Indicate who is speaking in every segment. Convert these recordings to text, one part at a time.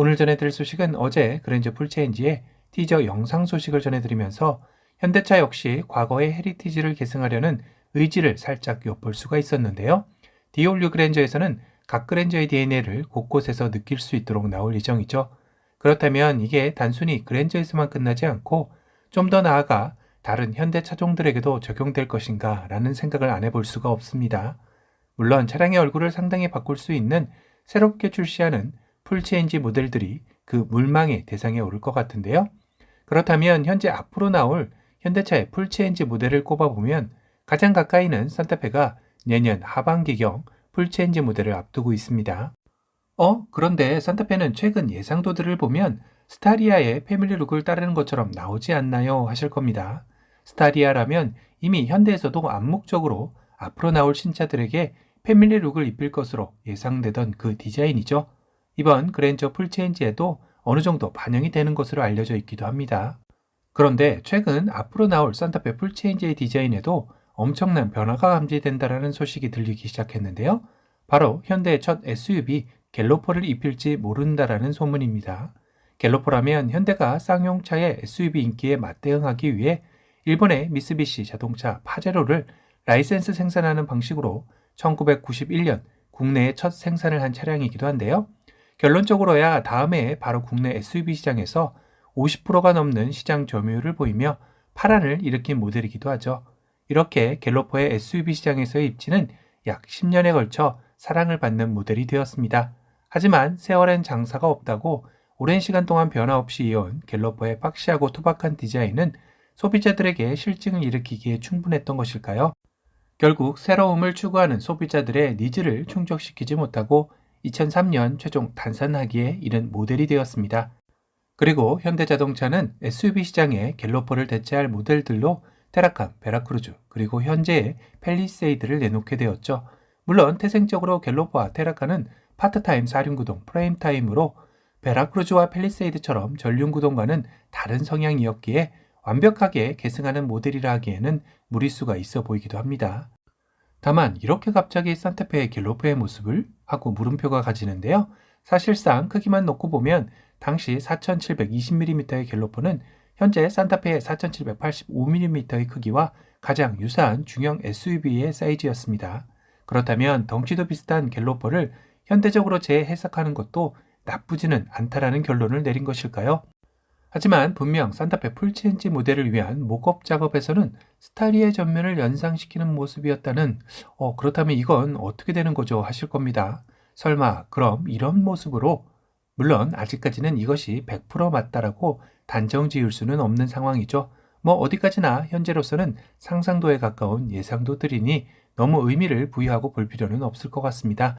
Speaker 1: 오늘 전해드릴 소식은 어제 그랜저 풀체인지의 티저 영상 소식을 전해드리면서 현대차 역시 과거의 헤리티지를 계승하려는 의지를 살짝 엿볼 수가 있었는데요. 디올류 그랜저에서는 각 그랜저의 DNA를 곳곳에서 느낄 수 있도록 나올 예정이죠. 그렇다면 이게 단순히 그랜저에서만 끝나지 않고 좀 더 나아가 다른 현대 차종들에게도 적용될 것인가 라는 생각을 안 해볼 수가 없습니다. 물론 차량의 얼굴을 상당히 바꿀 수 있는 새롭게 출시하는 풀체인지 모델들이 그 물망의 대상에 오를 것 같은데요. 그렇다면 현재 앞으로 나올 현대차의 풀체인지 모델을 꼽아보면 가장 가까이는 산타페가 내년 하반기경 풀체인지 모델을 앞두고 있습니다. 그런데 산타페는 최근 예상도들을 보면 스타리아의 패밀리 룩을 따르는 것처럼 나오지 않나요? 하실 겁니다. 스타리아라면 이미 현대에서도 암묵적으로 앞으로 나올 신차들에게 패밀리 룩을 입힐 것으로 예상되던 그 디자인이죠. 이번 그랜저 풀체인지에도 어느 정도 반영이 되는 것으로 알려져 있기도 합니다. 그런데 최근 앞으로 나올 산타페 풀체인지의 디자인에도 엄청난 변화가 감지된다는 소식이 들리기 시작했는데요. 바로 현대의 첫 SUV 갤로퍼를 입힐지 모른다라는 소문입니다. 갤로퍼라면 현대가 쌍용차의 SUV 인기에 맞대응하기 위해 일본의 미쓰비시 자동차 파제로를 라이센스 생산하는 방식으로 1991년 국내에 첫 생산을 한 차량이기도 한데요. 결론적으로야 다음 해에 바로 국내 SUV 시장에서 50%가 넘는 시장 점유율을 보이며 파란을 일으킨 모델이기도 하죠. 이렇게 갤로퍼의 SUV 시장에서의 입지는 약 10년에 걸쳐 사랑을 받는 모델이 되었습니다. 하지만 세월엔 장사가 없다고 오랜 시간 동안 변화 없이 이어온 갤로퍼의 박시하고 투박한 디자인은 소비자들에게 실증을 일으키기에 충분했던 것일까요? 결국 새로움을 추구하는 소비자들의 니즈를 충족시키지 못하고 2003년 최종 단산하기에 이른 모델이 되었습니다. 그리고 현대자동차는 SUV 시장에 갤로퍼를 대체할 모델들로 테라칸, 베라크루즈, 그리고 현재의 팰리세이드를 내놓게 되었죠. 물론 태생적으로 갤로퍼와 테라칸은 파트타임 4륜구동 프레임타임으로 베라크루즈와 팰리세이드처럼 전륜구동과는 다른 성향이었기에 완벽하게 계승하는 모델이라 하기에는 무리수가 있어 보이기도 합니다. 다만 이렇게 갑자기 산타페의 갤로퍼의 모습을? 하고 물음표가 가지는데요. 사실상 크기만 놓고 보면 당시 4720mm의 갤로퍼는 현재 산타페의 4785mm의 크기와 가장 유사한 중형 SUV의 사이즈였습니다. 그렇다면 덩치도 비슷한 갤로퍼를 현대적으로 재해석하는 것도 나쁘지는 않다라는 결론을 내린 것일까요? 하지만 분명 산타페 풀체인지 모델을 위한 목업 작업에서는 스타리의 전면을 연상시키는 모습이었다는 그렇다면 이건 어떻게 되는 거죠? 하실 겁니다. 설마 그럼 이런 모습으로 물론 아직까지는 이것이 100% 맞다라고 단정 지을 수는 없는 상황이죠. 어디까지나 현재로서는 상상도에 가까운 예상도들이니 너무 의미를 부여하고 볼 필요는 없을 것 같습니다.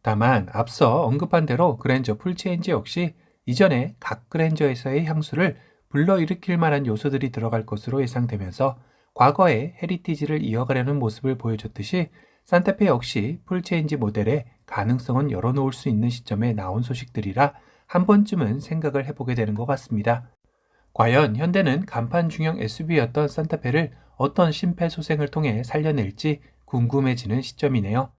Speaker 1: 다만 앞서 언급한 대로 그랜저 풀체인지 역시 이전에 각 그랜저에서의 향수를 불러일으킬 만한 요소들이 들어갈 것으로 예상되면서 과거의 헤리티지를 이어가려는 모습을 보여줬듯이 산타페 역시 풀체인지 모델의 가능성은 열어놓을 수 있는 시점에 나온 소식들이라 한 번쯤은 생각을 해보게 되는 것 같습니다. 과연 현대는 간판 중형 SUV였던 산타페를 어떤 심폐소생을 통해 살려낼지 궁금해지는 시점이네요.